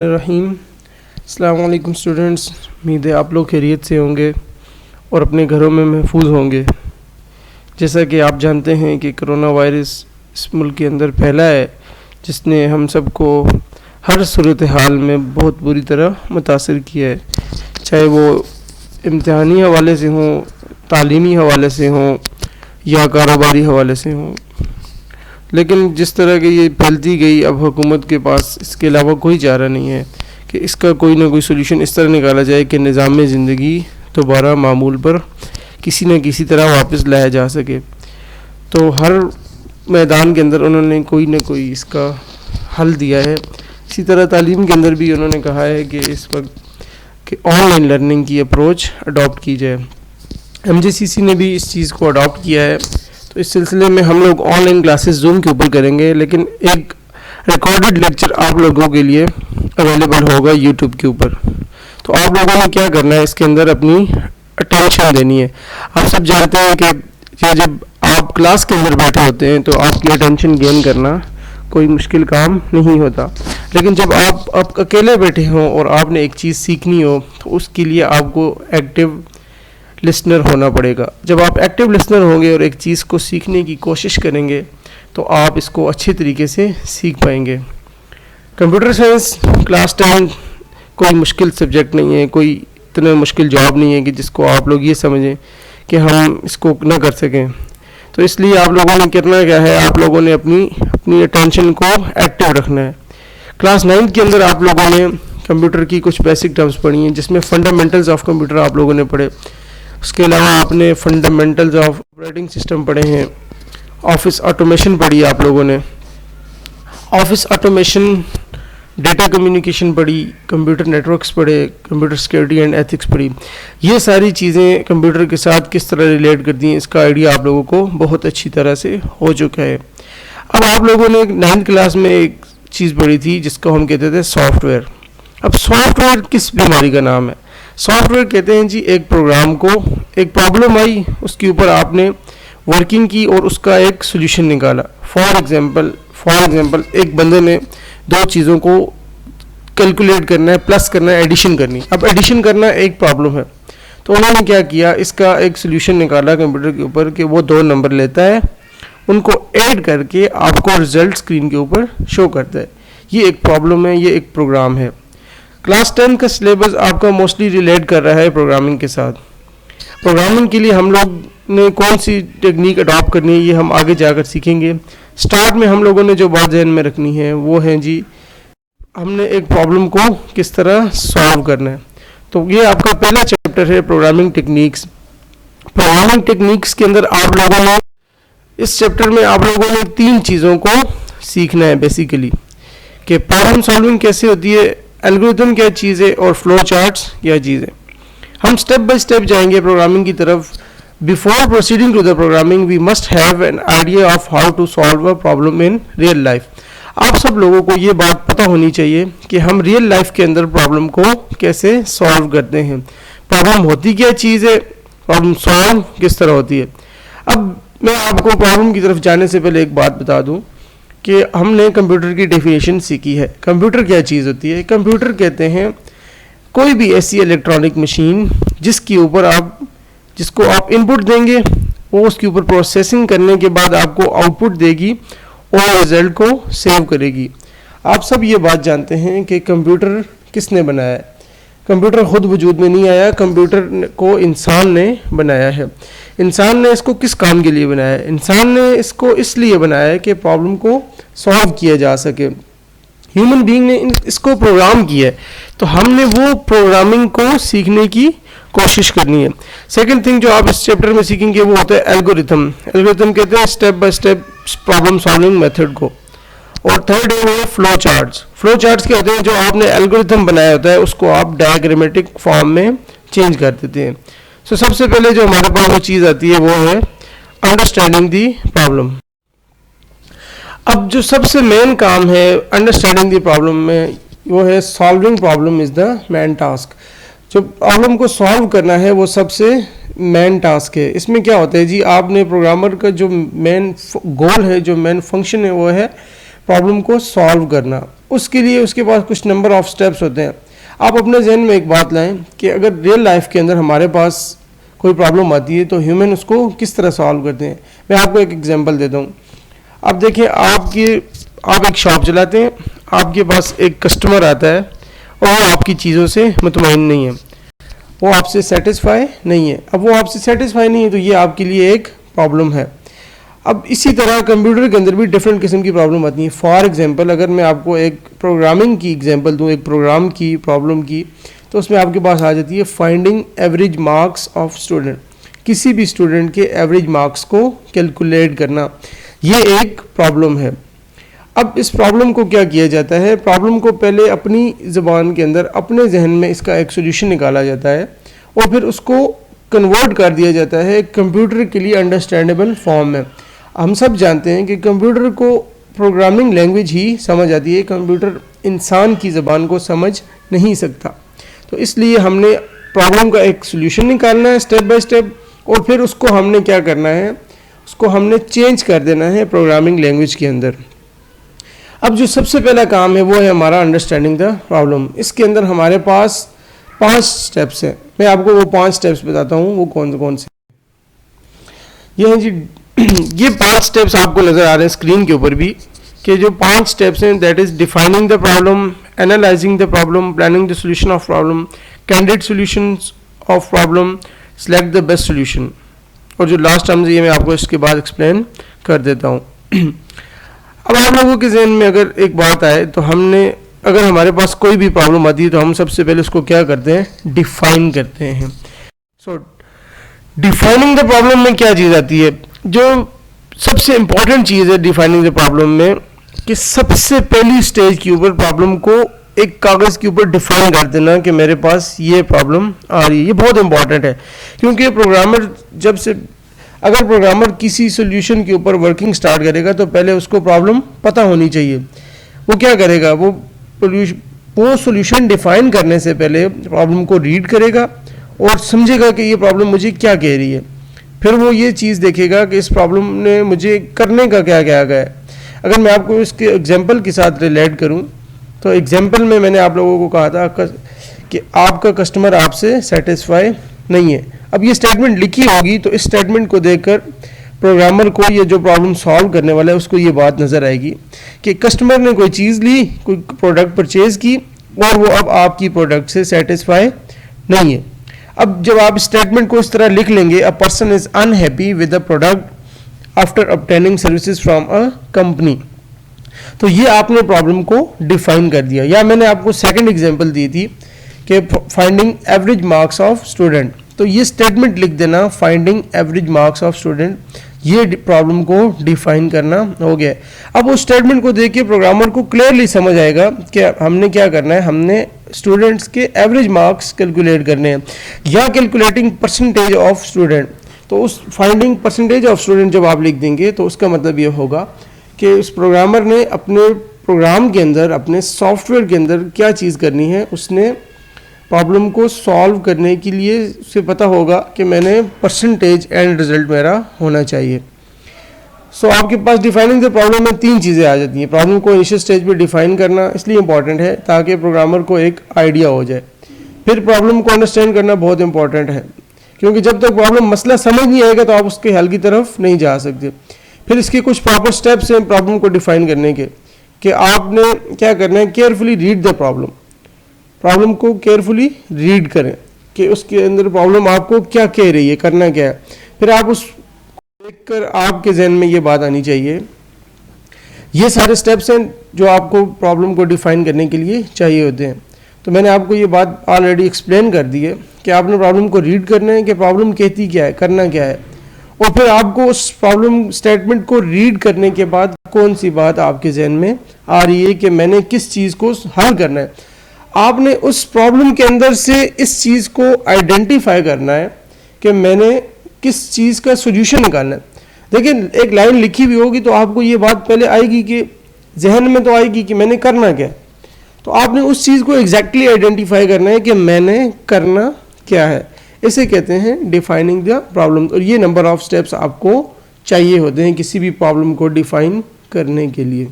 रहीम। अस्सलाम वालेकुम स्टूडेंट्स, उम्मीद है आप लोग खैरियत से होंगे और अपने घरों में महफूज होंगे। जैसा कि आप जानते हैं कि कोरोना वायरस इस मुल्क के अंदर फैला है, जिसने हम सबको हर सूरत हाल में बहुत बुरी तरह मुतासिर किया है, चाहे वो इम्तिहानी हवाले से हों, तालीमी हवाले से हों या कारोबारी हवाले से हों। लेकिन जिस तरह की ये फैलती गई, अब हुकूमत के पास इसके अलावा कोई चारा नहीं है कि इसका कोई ना कोई सोल्यूशन इस तरह निकाला जाए कि निज़ाम ज़िंदगी दोबारा मामूल पर किसी न किसी तरह वापस लाया जा सके। तो हर मैदान के अंदर उन्होंने कोई ना कोई इसका हल दिया है। इसी तरह तालीम के अंदर भी उन्होंने कहा है कि इस वक्त कि ऑनलाइन लर्निंग की अप्रोच अडॉप्ट की जाए। MJCC ने भी इस चीज़ को अडॉप्ट किया है। तो इस सिलसिले में हम लोग ऑनलाइन क्लासेस जूम के ऊपर करेंगे, लेकिन एक रिकॉर्डेड लेक्चर आप लोगों के लिए अवेलेबल होगा यूट्यूब के ऊपर। तो आप लोगों ने क्या करना है, इसके अंदर अपनी अटेंशन देनी है। आप सब जानते हैं कि जब आप क्लास के अंदर बैठे होते हैं तो आपकी अटेंशन गेन करना कोई मुश्किल काम नहीं होता, लेकिन जब आप अकेले बैठे हों और आपने एक चीज़ सीखनी हो तो उसके लिए आपको एक्टिव लिसनर होना पड़ेगा। जब आप एक्टिव लिसनर होंगे और एक चीज़ को सीखने की कोशिश करेंगे तो आप इसको अच्छे तरीके से सीख पाएंगे। कंप्यूटर साइंस क्लास 10 कोई मुश्किल सब्जेक्ट नहीं है, कोई इतना मुश्किल जॉब नहीं है कि जिसको आप लोग ये समझें कि हम इसको ना कर सकें। तो इसलिए आप लोगों ने करना क्या है, आप लोगों ने अपनी अटेंशन को एक्टिव रखना है। क्लास 9 के अंदर आप लोगों ने कंप्यूटर की कुछ बेसिक टर्म्स पढ़ी हैं, जिसमें फंडामेंटल्स ऑफ कंप्यूटर आप लोगों ने पढ़े। उसके अलावा आपने फंडामेंटल्स ऑफ ऑपरेटिंग सिस्टम पढ़े हैं। ऑफिस ऑटोमेशन पढ़ी आप लोगों ने, ऑफिस ऑटोमेशन, डेटा कम्युनिकेशन पढ़ी, कंप्यूटर नेटवर्क्स पढ़े, कंप्यूटर सिक्योरिटी एंड एथिक्स पढ़ी। ये सारी चीज़ें कंप्यूटर के साथ किस तरह रिलेट करती हैं, इसका आइडिया आप लोगों को बहुत अच्छी तरह से हो चुका है। अब आप लोगों ने 9th क्लास में एक चीज़ पढ़ी थी जिसको हम कहते थे सॉफ्टवेयर। अब सॉफ्टवेयर किस बीमारी का नाम है? सॉफ्टवेयर कहते हैं जी एक प्रोग्राम को, एक प्रॉब्लम आई, उसके ऊपर आपने वर्किंग की और उसका एक सोल्यूशन निकाला। फॉर एग्जांपल एक बंदे ने दो चीज़ों को कैलकुलेट करना है, प्लस करना है, एडिशन करनी। अब एडिशन करना एक प्रॉब्लम है, तो उन्होंने क्या किया, इसका एक सोल्यूशन निकाला कंप्यूटर के ऊपर कि वो दो नंबर लेता है, उनको ऐड करके आपको रिजल्ट स्क्रीन के ऊपर शो करता है। ये एक प्रॉब्लम है, ये एक प्रोग्राम है। क्लास 10 का सिलेबस आपका मोस्टली रिलेट कर रहा है प्रोग्रामिंग के साथ। प्रोग्रामिंग के लिए हम लोग ने कौन सी टेक्निक अडॉप्ट करनी है ये हम आगे जाकर सीखेंगे। स्टार्ट में हम लोगों ने जो बात ध्यान में रखनी है वो है जी, हमने एक प्रॉब्लम को किस तरह सॉल्व करना है। तो ये आपका पहला चैप्टर है प्रोग्रामिंग टेक्निक्स। प्रोग्रामिंग टेक्निक्स के अंदर आप लोगों ने इस चैप्टर में आप लोगों ने 3 चीज़ों को सीखना है बेसिकली, कि प्रॉब्लम सॉल्विंग कैसे होती है, एल्गोरिथम क्या चीज़ है और फ्लो चार्ट्स क्या चीज़ है। हम स्टेप बाय स्टेप जाएंगे प्रोग्रामिंग की तरफ। Before proceeding to the programming we must have an idea of how to solve a problem in real life. आप सब लोगों को ये बात पता होनी चाहिए कि हम रियल लाइफ के अंदर प्रॉब्लम को कैसे सॉल्व करते हैं, प्रॉब्लम होती क्या चीज़ है, प्रॉब्लम सॉल्व किस तरह होती है। अब मैं आपको प्रॉब्लम की तरफ जाने से पहले एक बात बता दूं कि हमने कंप्यूटर की डेफिनेशन सीखी है। कंप्यूटर क्या चीज़ होती है? कंप्यूटर कहते हैं कोई भी ऐसी इलेक्ट्रॉनिक मशीन जिसको आप इनपुट देंगे, वो उसके ऊपर प्रोसेसिंग करने के बाद आपको आउटपुट देगी और रिजल्ट को सेव करेगी। आप सब ये बात जानते हैं कि कंप्यूटर किसने बनाया है? कंप्यूटर खुद वजूद में नहीं आया, कंप्यूटर को इंसान ने बनाया है। इंसान ने इसको किस काम के लिए बनाया है? इंसान ने इसको इसलिए बनाया है कि प्रॉब्लम को सॉल्व किया जा सके। ह्यूमन बीइंग ने इसको प्रोग्राम किया है, तो हमने वो प्रोग्रामिंग को सीखने की कोशिश करनी है। सेकंड थिंग जो आप इस चैप्टर में सीखेंगे वो होता है एल्गोरिथम। एल्गोरिथम कहते हैं step by step problem solving method को। और थर्ड है वो फ्लो चार्ट्स। फ्लो चार्ट्स क्या होते हैं? जो आपने एल्गोरिथम बनाया होता है उसको आप डायग्रामेटिक फॉर्म में चेंज कर देते हैं। सो सबसे पहले जो हमारे पास वो चीज़ आती है वो है अंडरस्टैंडिंग दी प्रॉब्लम। अब जो सबसे मेन काम है अंडरस्टैंडिंग दी प्रॉब्लम में वो है solving problem is the main task. जो प्रॉब्लम को सॉल्व करना है वो सबसे मेन टास्क है। इसमें क्या होता है जी, आपने प्रोग्रामर का जो मेन गोल है, जो मेन फंक्शन है वो है प्रॉब्लम को सॉल्व करना। उसके लिए उसके पास कुछ नंबर ऑफ स्टेप्स होते हैं। आप अपने जहन में एक बात लाएं कि अगर रियल लाइफ के अंदर हमारे पास कोई प्रॉब्लम आती है तो ह्यूमन उसको किस तरह सॉल्व करते हैं। मैं आपको एक एग्जांपल देता हूँ। अब देखिए, आप एक शॉप चलाते हैं, आपके पास एक कस्टमर आता है और वो आपकी चीज़ों से मुतमईन नहीं है, वो आपसे सेटिस्फाई नहीं है। अब वो आपसे सेटिस्फाई नहीं है तो ये आपके लिए एक प्रॉब्लम है। अब इसी तरह कंप्यूटर के अंदर भी डिफरेंट किस्म की प्रॉब्लम आती है। फॉर एग्जांपल, अगर मैं आपको एक प्रोग्रामिंग की एग्जांपल दूं, एक प्रोग्राम की प्रॉब्लम की, तो उसमें आपके पास आ जाती है finding average marks of student. किसी भी स्टूडेंट के एवरेज मार्क्स को कैलकुलेट करना, ये एक प्रॉब्लम है। अब इस प्रॉब्लम को क्या किया जाता है, प्रॉब्लम को पहले अपनी ज़बान के अंदर अपने जहन में इसका एक सोल्यूशन निकाला जाता है और फिर उसको कन्वर्ट कर दिया जाता है कंप्यूटर के लिए अंडरस्टैंडेबल फॉर्म में। हम सब जानते हैं कि कंप्यूटर को प्रोग्रामिंग लैंग्वेज ही समझ आती है, कंप्यूटर इंसान की ज़बान को समझ नहीं सकता। तो इसलिए हमने प्रॉब्लम का एक सोल्यूशन निकालना है स्टेप बाय स्टेप, और फिर उसको हमने क्या करना है, उसको हमने चेंज कर देना है प्रोग्रामिंग लैंग्वेज के अंदर। अब जो सबसे पहला काम है वो है हमारा अंडरस्टैंडिंग द प्रॉब्लम। इसके अंदर हमारे पास 5 स्टेप्स हैं। मैं आपको वो 5 स्टेप्स बताता हूँ वो कौन से। ये हैं जी, ये 5 स्टेप्स आपको नज़र आ रहे हैं स्क्रीन के ऊपर भी, कि जो 5 स्टेप्स हैं, that is defining the problem, analysing the problem, planning the solution of problem, candidate solutions of problem, select the best solution. और जो लास्ट टर्म्स ये मैं आपको इसके बाद एक्सप्लेन कर देता हूँ। अब आप लोगों के जहन में अगर एक बात आए तो अगर हमारे पास कोई भी प्रॉब्लम आती है तो हम सबसे पहले उसको क्या करते हैं, डिफाइन करते हैं। सो डिफाइनिंग द प्रॉब्लम में क्या चीज़ आती है, जो सबसे इंपॉर्टेंट चीज़ है डिफाइनिंग द प्रॉब्लम में, कि सबसे पहली स्टेज के ऊपर प्रॉब्लम को एक कागज़ के ऊपर डिफाइन कर देना कि मेरे पास ये प्रॉब्लम आ रही है। ये बहुत इंपॉर्टेंट है, क्योंकि अगर प्रोग्रामर किसी सोल्यूशन के ऊपर वर्किंग स्टार्ट करेगा तो पहले उसको प्रॉब्लम पता होनी चाहिए। वो क्या करेगा, वो सोल्यूशन डिफाइन करने से पहले प्रॉब्लम को रीड करेगा और समझेगा कि ये प्रॉब्लम मुझे क्या कह रही है। फिर वो ये चीज़ देखेगा कि इस प्रॉब्लम ने मुझे करने का क्या क्या है। अगर मैं आपको इसके एग्जांपल के साथ रिलेट करूं, तो एग्जांपल में मैंने आप लोगों को कहा था कि आपका कस्टमर आपसे सेटिस्फाई नहीं है। अब ये स्टेटमेंट लिखी होगी तो इस स्टेटमेंट को देखकर प्रोग्रामर को ये जो प्रॉब्लम सॉल्व करने वाला है उसको ये बात नज़र आएगी कि कस्टमर ने कोई चीज़ ली, कोई प्रोडक्ट परचेज़ की और वो अब आपकी प्रोडक्ट से सेटिस्फाई नहीं है। अब जब आप स्टेटमेंट को इस तरह लिख लेंगे, a person is unhappy with the product after obtaining services from a company, तो ये आपने प्रॉब्लम को डिफाइन कर दिया। या मैंने आपको सेकंड एग्जांपल दी थी कि finding average marks of student, तो ये स्टेटमेंट लिख देना finding average marks of student, ये प्रॉब्लम को डिफाइन करना हो गया। अब उस स्टेटमेंट को देख के प्रोग्रामर को क्लियरली समझ आएगा कि हमने क्या करना है, हमने स्टूडेंट्स के एवरेज मार्क्स कैलकुलेट करने हैं या कैलकुलेटिंग परसेंटेज ऑफ स्टूडेंट। तो उस फाइंडिंग परसेंटेज ऑफ स्टूडेंट जब आप लिख देंगे तो उसका मतलब ये होगा कि उस प्रोग्रामर ने अपने प्रोग्राम के अंदर, अपने सॉफ्टवेयर के अंदर क्या चीज़ करनी है, उसने प्रॉब्लम को सॉल्व करने के लिए उसे पता होगा कि मैंने परसेंटेज एंड रिजल्ट मेरा होना चाहिए। सो आपके पास डिफाइनिंग द प्रॉब्लम में 3 चीज़ें आ जाती हैं। प्रॉब्लम को इनिशियल स्टेज पे डिफाइन करना इसलिए इंपॉर्टेंट है ताकि प्रोग्रामर को एक आइडिया हो जाए। फिर प्रॉब्लम को अंडरस्टैंड करना बहुत इंपॉर्टेंट है, क्योंकि जब तक प्रॉब्लम मसला समझ नहीं आएगा तो आप उसके हल की तरफ नहीं जा सकते। फिर इसके कुछ प्रॉपर स्टेप्स हैं प्रॉब्लम को डिफाइन करने के, कि आपने क्या करना है, केयरफुली रीड द प्रॉब्लम को केयरफुली रीड करें कि उसके अंदर प्रॉब्लम आपको क्या कह रही है, करना क्या है। फिर आप उस देखकर आपके जहन में ये बात आनी चाहिए, ये सारे स्टेप्स हैं जो आपको प्रॉब्लम को डिफाइन करने के लिए चाहिए होते हैं। तो मैंने आपको ये बात ऑलरेडी एक्सप्लेन कर दी है कि आपने प्रॉब्लम को रीड करना है कि प्रॉब्लम कहती क्या है, करना क्या है, और फिर आपको उस प्रॉब्लम स्टेटमेंट को रीड करने के बाद कौन सी बात आपके जहन में आ रही है कि मैंने किस चीज़ को हल करना है। आपने उस प्रॉब्लम के अंदर से इस चीज़ को आइडेंटिफाई करना है कि मैंने किस चीज़ का सोल्यूशन निकालना है। देखिए, एक लाइन लिखी हुई होगी तो आपको ये बात पहले आएगी कि जहन में तो आएगी कि मैंने करना क्या है, तो आपने उस चीज़ को एग्जैक्टली आइडेंटिफाई करना है कि मैंने करना क्या है। इसे कहते हैं डिफाइनिंग द प्रॉब्लम। और ये नंबर ऑफ स्टेप्स आपको चाहिए होते हैं किसी भी प्रॉब्लम को डिफाइन करने के लिए।